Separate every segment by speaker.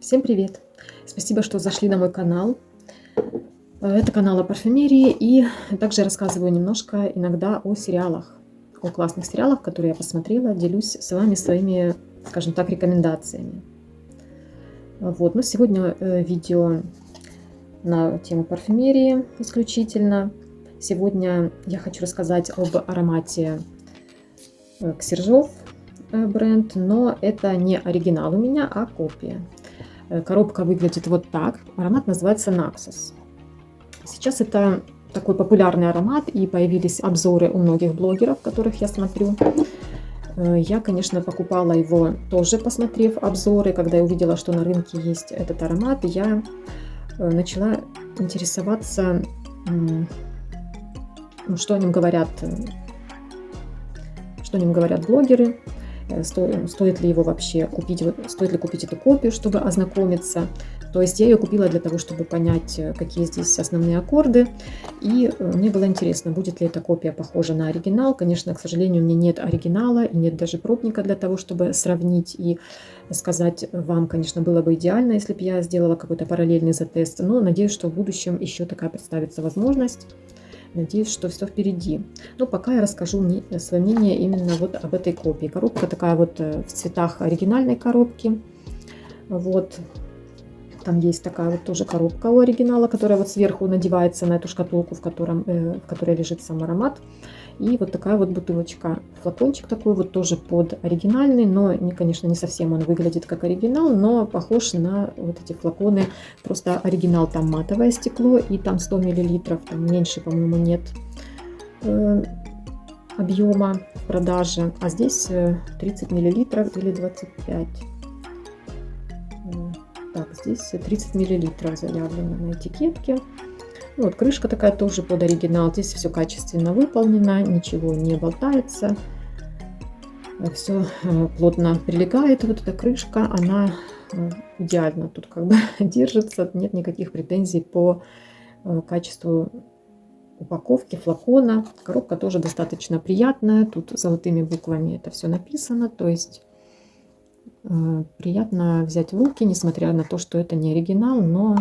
Speaker 1: Всем привет! Спасибо, что зашли на мой канал. Это канал о парфюмерии, и также я рассказываю немножко иногда о сериалах, о классных сериалах, которые я посмотрела, делюсь с вами своими, скажем так, рекомендациями. Вот, но сегодня видео на тему парфюмерии исключительно. Сегодня я хочу рассказать об аромате Ксержов бренд, но это не оригинал у меня, а копия. Коробка выглядит вот так. Аромат называется Naxos. Сейчас это такой популярный аромат, и появились обзоры у многих блогеров, которых я смотрю. Я, конечно, покупала его тоже, посмотрев обзоры. Когда я увидела, что на рынке есть этот аромат, я начала интересоваться, что о нем говорят блогеры. Стоит ли его вообще купить, стоит ли купить эту копию, чтобы ознакомиться. То есть я ее купила для того, чтобы понять, какие здесь основные аккорды. И мне было интересно, будет ли эта копия похожа на оригинал. Конечно, к сожалению, у меня нет оригинала и нет даже пробника для того, чтобы сравнить и сказать вам. Конечно, было бы идеально, если бы я сделала какой-то параллельный затест. Но надеюсь, что в будущем еще такая представится возможность. Надеюсь, что все впереди. Но пока я расскажу свое мнение именно вот об этой копии. Коробка такая вот в цветах оригинальной коробки. Вот. Там есть такая вот тоже коробка у оригинала, которая вот сверху надевается на эту шкатулку, в которой лежит сам аромат. И вот такая вот бутылочка. Флакончик такой вот тоже под оригинальный, но, конечно, не совсем он выглядит как оригинал, но похож на вот эти флаконы. Просто оригинал там матовое стекло, и там 100 мл, там меньше, по-моему, нет объема в продаже. А здесь 30 мл или 25. Так, здесь 30 мл заявлено на этикетке. Вот крышка такая тоже под оригинал. Здесь все качественно выполнено, ничего не болтается. Все плотно прилегает. Вот эта крышка, она идеально тут как бы держится. Нет никаких претензий по качеству упаковки флакона. Коробка тоже достаточно приятная. Тут золотыми буквами это все написано. То есть приятно взять в руки, несмотря на то, что это не оригинал, но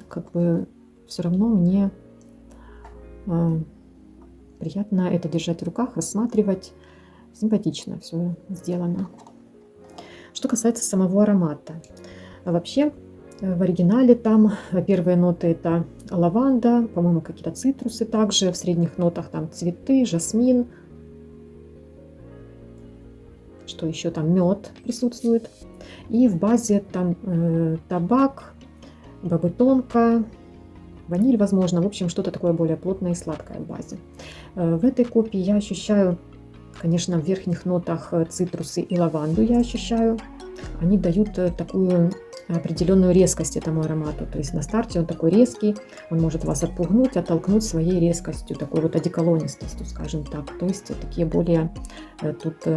Speaker 1: как бы все равно мне приятно это держать в руках, рассматривать. Симпатично все сделано. Что касается самого аромата. Вообще в оригинале там первые ноты это лаванда, по-моему, какие-то цитрусы также. В средних нотах там цветы, жасмин. Что еще там? Мед присутствует. И в базе там табак, бобы-тонка, ваниль, возможно. В общем, что-то такое более плотное и сладкое в базе. В этой копии я ощущаю, конечно, в верхних нотах цитрусы и лаванду я ощущаю. Они дают такую определенную резкость этому аромату. То есть на старте он такой резкий, он может вас отпугнуть, оттолкнуть своей резкостью, такой вот одеколонистостью, скажем так. То есть такие более тут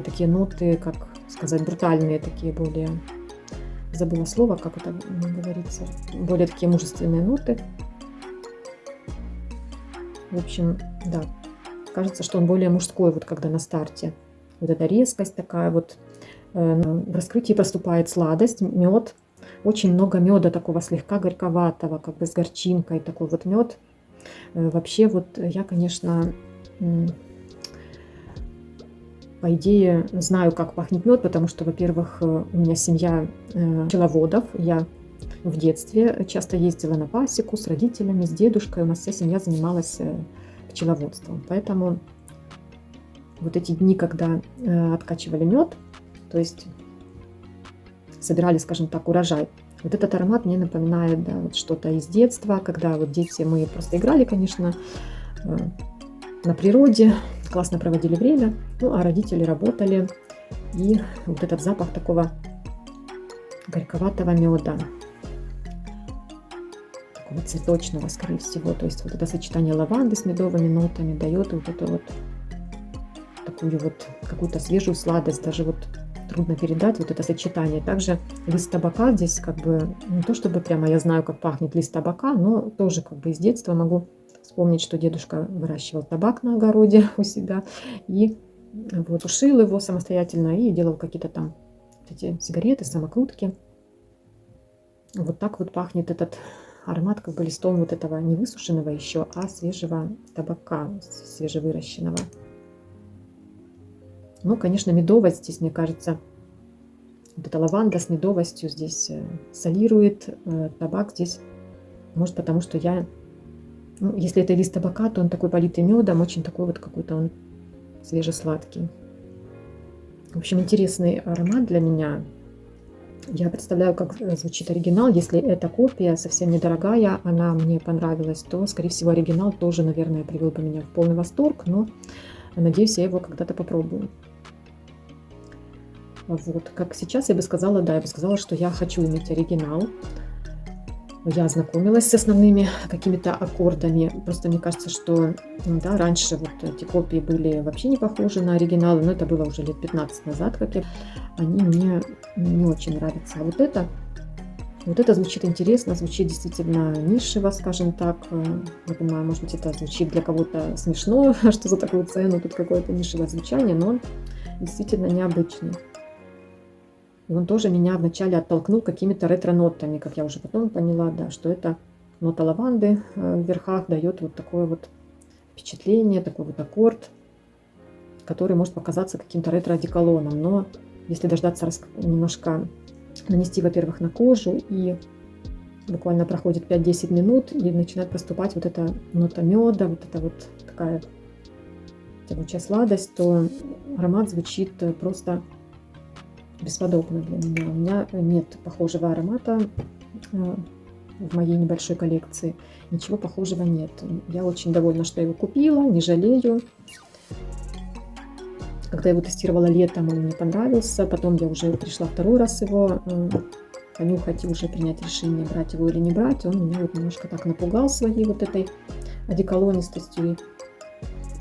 Speaker 1: такие ноты, как сказать, брутальные, такие более, забыла слово, как это говорится, более такие мужественные ноты. В общем, да, кажется, что он более мужской, вот когда на старте. Вот эта резкость такая вот. В раскрытии поступает сладость, мед. Очень много меда такого слегка горьковатого, как бы с горчинкой, такой вот мед. Вообще вот я, конечно, по идее знаю, как пахнет мед, потому что, во-первых, у меня семья пчеловодов. Я в детстве часто ездила на пасеку с родителями, с дедушкой. У нас вся семья занималась пчеловодством. Поэтому вот эти дни, когда откачивали мед, то есть собирали, скажем так, урожай. Вот этот аромат мне напоминает, да, вот что-то из детства, когда вот дети, мы просто играли, конечно, на природе, классно проводили время, ну а родители работали. И вот этот запах такого горьковатого меда, такого цветочного, скорее всего. То есть вот это сочетание лаванды с медовыми нотами дает вот эту вот такую вот какую-то свежую сладость, даже вот трудно передать вот это сочетание. Также лист табака здесь как бы не то чтобы прямо я знаю, как пахнет лист табака, но тоже как бы из детства могу вспомнить, что дедушка выращивал табак на огороде у себя и вот сушил его самостоятельно и делал какие-то там эти сигареты, самокрутки. Вот так вот пахнет этот аромат, как бы листом вот этого не высушенного еще, а свежего табака, свежевыращенного. Ну, конечно, медовость здесь, мне кажется, вот эта лаванда с медовостью здесь солирует. Табак здесь, может, потому что ну, если это лист табака, то он такой политый медом, очень такой вот какой-то он свежесладкий. В общем, интересный аромат для меня. Я представляю, как звучит оригинал. Если эта копия совсем недорогая, она мне понравилась, то, скорее всего, оригинал тоже, наверное, привел бы меня в полный восторг, но надеюсь, я его когда-то попробую. Вот, как сейчас я бы сказала, да, я бы сказала, что я хочу иметь оригинал. Я ознакомилась с основными какими-то аккордами. Просто мне кажется, что да, раньше вот эти копии были вообще не похожи на оригиналы, но это было уже лет 15 назад, они мне не очень нравятся. А вот это звучит интересно, звучит действительно нишево, скажем так. Я понимаю, может быть, это звучит для кого-то смешно, что за такую цену тут какое-то нишевое звучание, но он действительно необычный. И он тоже меня вначале оттолкнул какими-то ретро-нотами, как я уже потом поняла, да, что это нота лаванды в верхах дает вот такое вот впечатление, такой вот аккорд, который может показаться каким-то ретро-одеколоном. Но если дождаться немножко нанести, во-первых, на кожу, и буквально проходит 5-10 минут, и начинает проступать вот эта нота меда, вот эта вот такая тягучая сладость, то аромат звучит просто бесподобно для меня. У меня нет похожего аромата в моей небольшой коллекции. Ничего похожего нет. Я очень довольна, что я его купила, не жалею. Когда я его тестировала летом, он мне понравился. Потом я уже пришла второй раз его понюхать и уже принять решение, брать его или не брать. Он меня вот немножко так напугал своей вот этой одеколонистостью.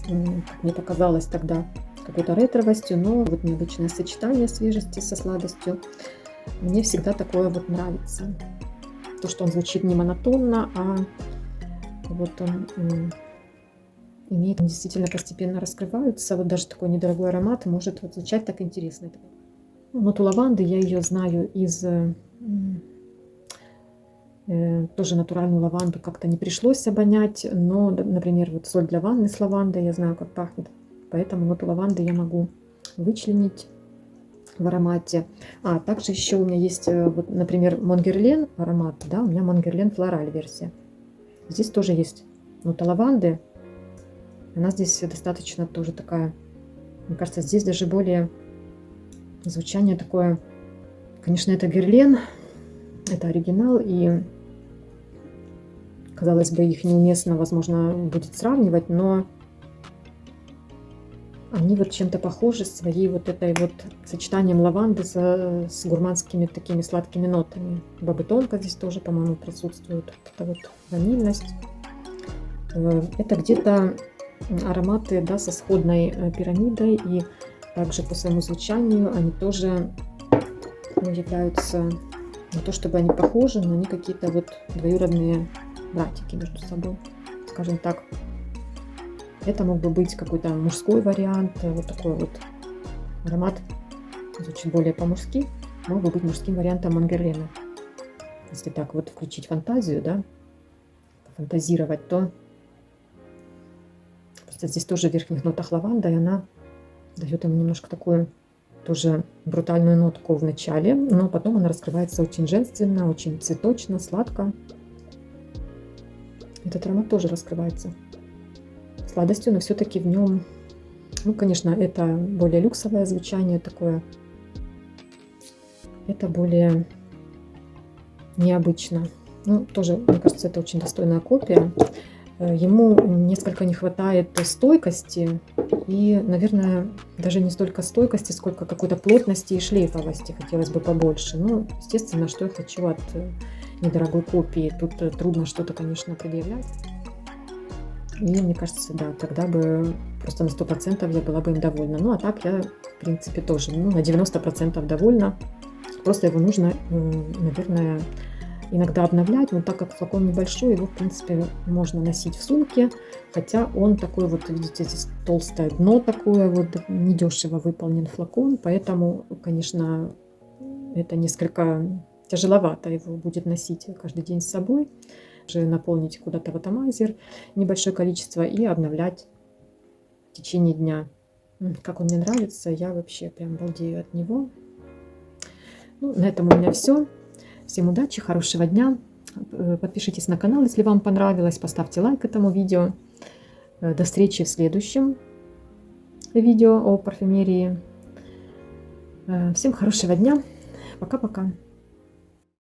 Speaker 1: Как мне показалось тогда, какой-то ретровостью, но вот необычное сочетание свежести со сладостью. Мне всегда такое вот нравится. То, что он звучит не монотонно, а вот он имеет, действительно постепенно раскрываются. Вот даже такой недорогой аромат может вот звучать так интересно. Ноту лаванды я ее знаю из... тоже натуральную лаванду как-то не пришлось обонять, но, например, вот соль для ванны с лавандой я знаю, как пахнет. Поэтому ноту лаванды я могу вычленить в аромате. А также еще у меня есть, вот, например, Монгерлен аромат, да, у меня Монгерлен флораль версия. Здесь тоже есть нота лаванды. Она здесь достаточно тоже такая, мне кажется, здесь даже более звучание такое. Конечно, это Герлен, это оригинал, и казалось бы, их неуместно, возможно, будет сравнивать, но они вот чем-то похожи своей вот этой вот сочетанием лаванды с гурманскими такими сладкими нотами. Бабытонка здесь тоже, по-моему, присутствует. Вот эта вот ванильность. Это где-то ароматы, да, со сходной пирамидой, и также по своему звучанию они тоже являются не то чтобы они похожи, но они какие-то вот двоюродные братики между собой, скажем так. Это мог бы быть какой-то мужской вариант, вот такой вот аромат, звучит более по-мужски, мог бы быть мужским вариантом Монгерлена. Если так вот включить фантазию, да, фантазировать, то просто здесь тоже в верхних нотах лаванда, и она дает ему немножко такую тоже брутальную нотку в начале, но потом она раскрывается очень женственно, очень цветочно, сладко. Этот аромат тоже раскрывается сладостью, но все-таки в нем, ну, конечно, это более люксовое звучание такое, это более необычно. Ну, тоже, мне кажется, это очень достойная копия. Ему несколько не хватает стойкости и, наверное, даже не столько стойкости, сколько какой-то плотности и шлейфовости хотелось бы побольше. Ну, естественно, что я хочу от недорогой копии. Тут трудно что-то, конечно, предъявлять. И мне кажется, да, тогда бы просто на 100% я была бы им довольна. Ну, а так я, в принципе, тоже, ну, на 90% довольна. Просто его нужно, наверное, иногда обновлять, но так как флакон небольшой, его, в принципе, можно носить в сумке. Хотя он такой вот, видите, здесь толстое дно такое, вот недешево выполнен флакон. Поэтому, конечно, это несколько тяжеловато его будет носить каждый день с собой. Же наполнить куда-то в атомайзер небольшое количество и обновлять в течение дня. Как он мне нравится, я вообще прям балдею от него. Ну, на этом у меня все. Всем удачи, хорошего дня. Подпишитесь на канал, если вам понравилось. Поставьте лайк этому видео. До встречи в следующем видео о парфюмерии. Всем хорошего дня. Пока-пока.